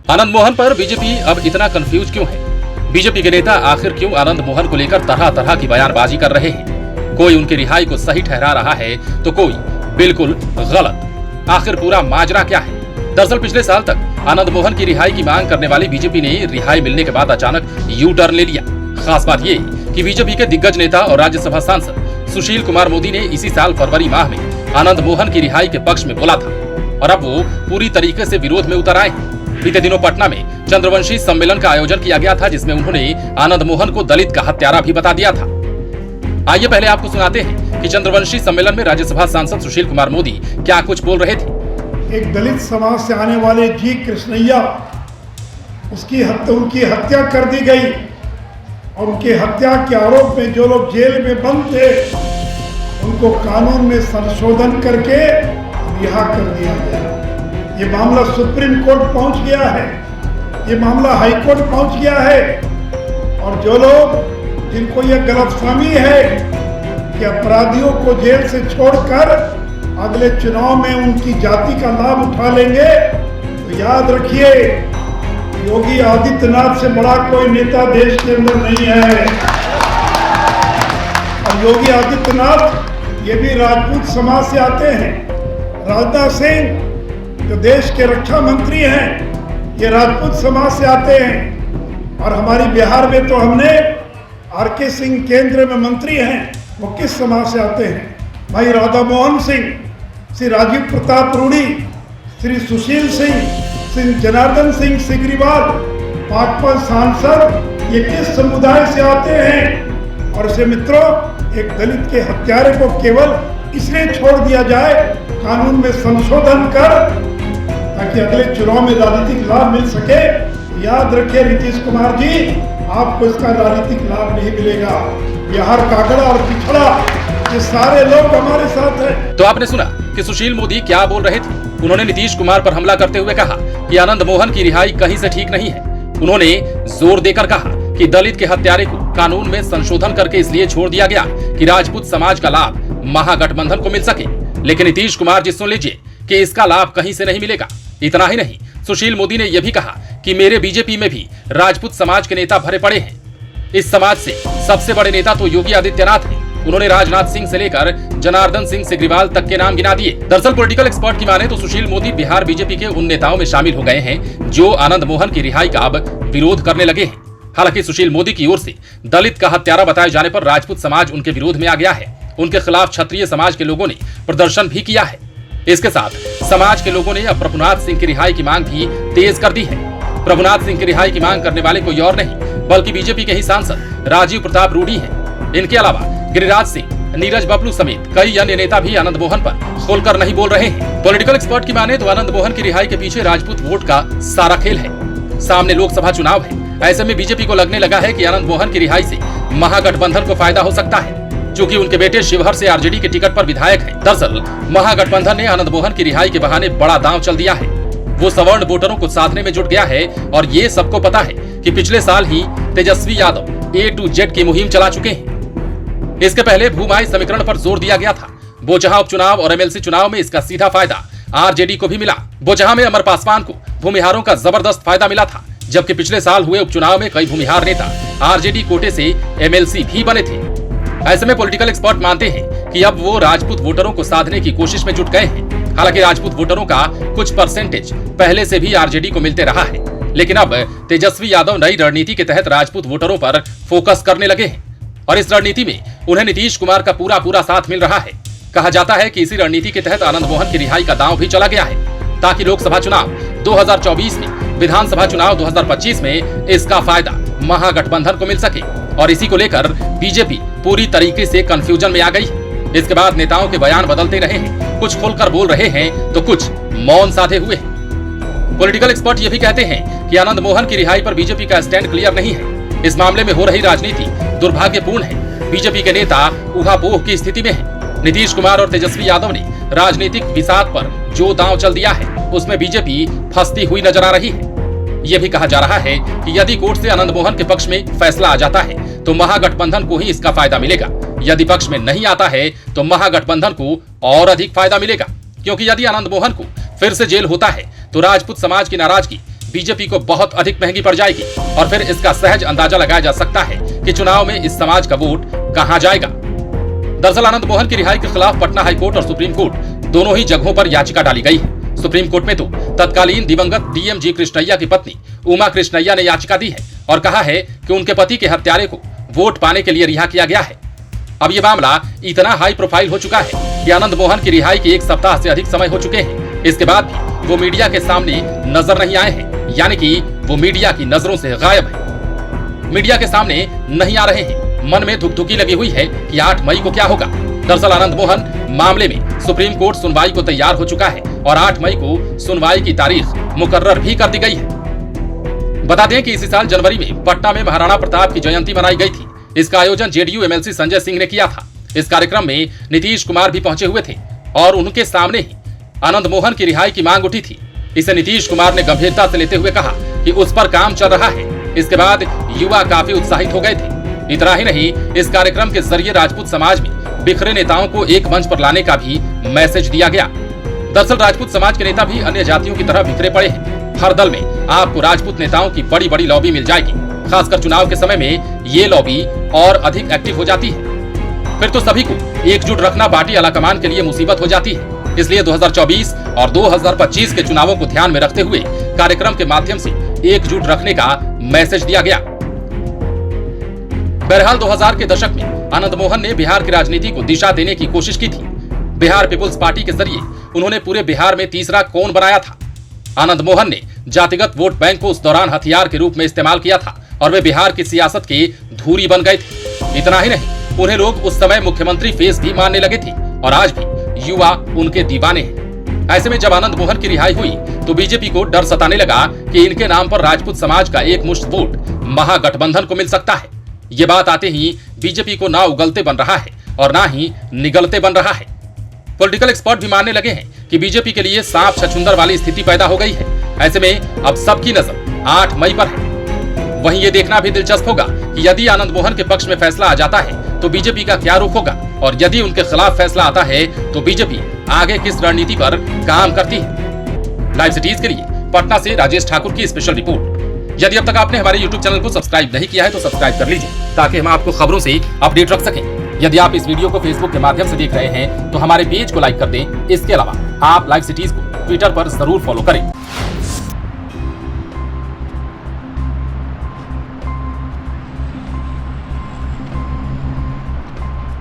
आनंद मोहन पर बीजेपी अब इतना कंफ्यूज क्यों है? बीजेपी के नेता आखिर क्यों आनंद मोहन को लेकर तरह तरह की बयानबाजी कर रहे हैं? कोई उनकी रिहाई को सही ठहरा रहा है तो कोई बिल्कुल गलत। आखिर पूरा माजरा क्या है? दरअसल पिछले साल तक आनंद मोहन की रिहाई की मांग करने वाली बीजेपी ने रिहाई मिलने के बाद अचानक यू टर्न ले लिया। खास बात ये कि बीजेपी के दिग्गज नेता और राज्यसभा सांसद सुशील कुमार मोदी ने इसी साल फरवरी माह में आनंद मोहन की रिहाई के पक्ष में बोला था और अब वो पूरी तरीके से विरोध में उतर आए हैं। बीते दिनों पटना में चंद्रवंशी सम्मेलन का आयोजन किया गया था, जिसमें उन्होंने आनंद मोहन को दलित का हत्यारा भी बता दिया था। आइए पहले आपको सुनाते हैं कि चंद्रवंशी सम्मेलन में राज्यसभा सांसद सुशील कुमार मोदी क्या कुछ बोल रहे थे। एक दलित समाज से आने वाले जी कृष्णैया, उनकी हत्या कर दी गई और उनकी हत्या के आरोप में जो लोग जेल में बंद थे उनको कानून में संशोधन करके रिहा कर दिया गया। ये मामला सुप्रीम कोर्ट पहुंच गया है, ये मामला हाई कोर्ट पहुंच गया है और जो लोग जिनको ये गलतफहमी है कि अपराधियों को जेल से छोड़कर अगले चुनाव में उनकी जाति का लाभ उठा लेंगे, तो याद रखिए योगी आदित्यनाथ से बड़ा कोई नेता देश के अंदर नहीं है। और योगी आदित्यनाथ ये भी राजपूत समाज से आते हैं। राजनाथ सिंह जो देश के रक्षा मंत्री हैं, ये राजपूत समाज से आते हैं। और हमारी बिहार में तो हमने आर.के. सिंह केंद्र में मंत्री हैं, वो किस समाज से आते हैं? भाई राधा मोहन सिंह, श्री राजीव प्रताप रूडी, श्री सुशील सिंह, श्री जनार्दन सिंह सिग्रीवाल, भाजपा सांसद, ये किस समुदाय से आते हैं? और इसे मित्रों, एक दलित के हत्यारे को केवल इसलिए छोड़ दिया जाए कानून में संशोधन कर ताकि अगले चुनाव में राजनीतिक लाभ मिल सके। याद रखिए नीतीश कुमार जी, आपको इसका राजनीतिक लाभ नहीं मिलेगा। बिहार कागड़ा और पिछड़ा ये सारे लोग हमारे साथ हैं। तो आपने सुना कि सुशील मोदी क्या बोल रहे थे। उन्होंने नीतीश कुमार पर हमला करते हुए कहा कि आनंद मोहन की रिहाई कहीं से ठीक नहीं है। उन्होंने जोर देकर कहा कि दलित के हत्यारे को कानून में संशोधन करके इसलिए छोड़ दिया गया कि राजपूत समाज का लाभ महागठबंधन को मिल सके। लेकिन नीतीश कुमार जी सुन लीजिए कि इसका लाभ कहीं से नहीं मिलेगा। इतना ही नहीं, सुशील मोदी ने यह भी कहा कि मेरे बीजेपी में भी राजपूत समाज के नेता भरे पड़े हैं। इस समाज से सबसे बड़े नेता तो योगी आदित्यनाथ हैं। उन्होंने राजनाथ सिंह से लेकर जनार्दन सिंह सिग्रीवाल तक के नाम गिना दिए। दरअसल पॉलिटिकल एक्सपर्ट की माने तो सुशील मोदी बिहार बीजेपी के उन नेताओं में शामिल हो गए हैं जो आनंद मोहन की रिहाई का अब विरोध करने लगे हैं। हालांकि सुशील मोदी की ओर से दलित का हत्यारा बताए जाने पर राजपूत समाज उनके विरोध में आ गया है। उनके खिलाफ क्षत्रिय समाज के लोगों ने प्रदर्शन भी किया है। इसके साथ समाज के लोगों ने अब प्रभुनाथ सिंह की रिहाई की मांग भी तेज कर दी है। प्रभुनाथ सिंह की रिहाई की मांग करने वाले कोई और नहीं बल्कि बीजेपी के ही सांसद राजीव प्रताप रूडी हैं। इनके अलावा गिरिराज सिंह, नीरज बबलू समेत कई अन्य नेता भी आनंद मोहन पर खोलकर नहीं बोल रहे हैं। पॉलिटिकल एक्सपर्ट की माने तो आनंद मोहन की रिहाई के पीछे राजपूत वोट का सारा खेल है। सामने लोकसभा चुनाव है, ऐसे में बीजेपी को लगने लगा है कि आनंद मोहन की रिहाई से महागठबंधन को फायदा हो सकता है, क्योंकि उनके बेटे शिवहर से आरजेडी के टिकट पर विधायक हैं। दरअसल महागठबंधन ने आनंद मोहन की रिहाई के बहाने बड़ा दांव चल दिया है। वो सवर्ण वोटरों को साधने में जुट गया है और ये सबको पता है कि पिछले साल ही Tejashwi Yadav A to Z की मुहिम चला चुके हैं। इसके पहले भूमाई समीकरण पर जोर दिया गया था। बोचहा उपचुनाव और MLC चुनाव में इसका सीधा फायदा आरजेडी को भी मिला। बोचहा में अमर पासवान को भूमिहारों का जबरदस्त फायदा मिला था, जबकि पिछले साल हुए उपचुनाव में कई भूमिहार नेता आरजेडी कोटे से MLC भी बने थे। ऐसे में पॉलिटिकल एक्सपर्ट मानते हैं कि अब वो राजपूत वोटरों को साधने की कोशिश में जुट गए हैं। हालांकि राजपूत वोटरों का कुछ परसेंटेज पहले से भी आरजेडी को मिलते रहा है, लेकिन अब तेजस्वी यादव नई रणनीति के तहत राजपूत वोटरों पर फोकस करने लगे हैं और इस रणनीति में उन्हें नीतीश कुमार का पूरा साथ मिल रहा है। कहा जाता है कि इसी रणनीति के तहत आनंद मोहन की रिहाई का दांव भी चला गया है ताकि लोकसभा चुनाव 2024 में, विधानसभा चुनाव 2025 में इसका फायदा महागठबंधन को मिल सके। और इसी को लेकर बीजेपी पूरी तरीके से कंफ्यूजन में आ गई है। इसके बाद नेताओं के बयान बदलते रहे हैं, कुछ खुलकर बोल रहे हैं तो कुछ मौन साधे हुए हैं। पॉलिटिकल एक्सपर्ट ये भी कहते हैं कि आनंद मोहन की रिहाई पर बीजेपी का स्टैंड क्लियर नहीं है। इस मामले में हो रही राजनीति दुर्भाग्यपूर्ण है। बीजेपी के नेता ऊहापोह की स्थिति में है। नीतीश कुमार और तेजस्वी यादव ने राजनीतिक विषाद पर जो दांव चल दिया है उसमें बीजेपी फंसती हुई नजर आ रही है। यह भी कहा जा रहा है कि यदि कोर्ट से आनंद मोहन के पक्ष में फैसला आ जाता है तो महागठबंधन को ही इसका फायदा मिलेगा। यदि पक्ष में नहीं आता है तो महागठबंधन को और अधिक फायदा मिलेगा, क्योंकि यदि आनंद मोहन को फिर से जेल होता है तो राजपूत समाज की नाराजगी बीजेपी को बहुत अधिक महंगी पड़ जाएगी और फिर इसका सहज अंदाजा लगाया जा सकता है कि चुनाव में इस समाज का वोट कहां जाएगा। दरअसल आनंद मोहन की रिहाई के खिलाफ पटना हाईकोर्ट और सुप्रीम कोर्ट दोनों ही जगहों पर याचिका डाली गई है। सुप्रीम कोर्ट में तो तत्कालीन दिवंगत डीएम जी कृष्णैया की पत्नी उमा कृष्णैया ने याचिका दी है और कहा है कि उनके पति के हत्यारे को वोट पाने के लिए रिहा किया गया है। अब ये मामला इतना हाई प्रोफाइल हो चुका है कि आनंद मोहन की रिहाई के 1 सप्ताह से अधिक समय हो चुके हैं। इसके बाद भी वो मीडिया के सामने नजर नहीं आए हैं, यानी कि वो मीडिया की नजरों से गायब है, मीडिया के सामने नहीं आ रहे हैं। मन में धुकधुकी लगी हुई है कि 8 मई को क्या होगा। दरअसल आनंद मोहन मामले में सुप्रीम कोर्ट सुनवाई को तैयार हो चुका है और 8 मई को सुनवाई की तारीख मुकर्रर भी कर दी गई है। बता दें कि इसी साल जनवरी में पटना में महाराणा प्रताप की जयंती मनाई गई थी। इसका आयोजन जेडीयू एमएलसी संजय सिंह ने किया था। इस कार्यक्रम में नीतीश कुमार भी पहुंचे हुए थे और उनके सामने ही आनंद मोहन की रिहाई की मांग उठी थी। इसे नीतीश कुमार ने गंभीरता से लेते हुए कहा कि उस पर काम चल रहा है। इसके बाद युवा काफी उत्साहित हो गए थे। इतना ही नहीं, इस कार्यक्रम के जरिए राजपूत समाज में बिखरे नेताओं को एक मंच पर लाने का भी मैसेज दिया गया। दरअसल राजपूत समाज के नेता भी अन्य जातियों की तरह बिखरे पड़े हैं। हर दल में आपको राजपूत नेताओं की बड़ी बड़ी लॉबी मिल जाएगी। खासकर चुनाव के समय में ये लॉबी और अधिक एक्टिव हो जाती है। फिर तो सभी को एकजुट रखना पार्टी आलाकमान के लिए मुसीबत हो जाती है। इसलिए 2024 और 2025 के चुनावों को ध्यान में रखते हुए कार्यक्रम के माध्यम से एकजुट रखने का मैसेज दिया गया। बहरहाल 2000 के दशक में आनंद मोहन ने बिहार की राजनीति को दिशा देने की कोशिश की थी। बिहार पीपुल्स पार्टी के जरिए उन्होंने पूरे बिहार में तीसरा कोण बनाया था। आनंद मोहन ने जातिगत वोट बैंक को उस दौरान हथियार के रूप में इस्तेमाल किया था और वे बिहार की सियासत के धूरी बन गए थे। इतना ही नहीं, उन्हें लोग उस समय मुख्यमंत्री फेस भी मानने लगे थे और आज भी युवा उनके दीवाने हैं। ऐसे में जब आनंद मोहन की रिहाई हुई तो बीजेपी को डर सताने लगा कि इनके नाम पर राजपूत समाज का एक मुश्त वोट महागठबंधन को मिल सकता है। ये बात आते ही बीजेपी को ना उगलते बन रहा है और ना ही निगलते बन रहा है। पॉलिटिकल एक्सपर्ट भी मानने लगे हैं कि बीजेपी के लिए सांप छछूंदर वाली स्थिति पैदा हो गई है। ऐसे में अब सबकी नजर 8 मई पर है। वहीं ये देखना भी दिलचस्प होगा कि यदि आनंद मोहन के पक्ष में फैसला आ जाता है तो बीजेपी का क्या रुख होगा और यदि उनके खिलाफ फैसला आता है तो बीजेपी आगे किस रणनीति पर काम करती है। लाइव सिटीज के लिए पटना से राजेश ठाकुर की स्पेशल रिपोर्ट। यदि अब तक आपने हमारे YouTube चैनल को सब्सक्राइब नहीं किया है तो सब्सक्राइब कर लीजिए ताकि हम आपको खबरों से अपडेट रख सकें। यदि आप इस वीडियो को Facebook के माध्यम से देख रहे हैं तो हमारे पेज को लाइक कर दें। इसके अलावा आप लाइव सिटीज को ट्विटर पर जरूर फॉलो करें।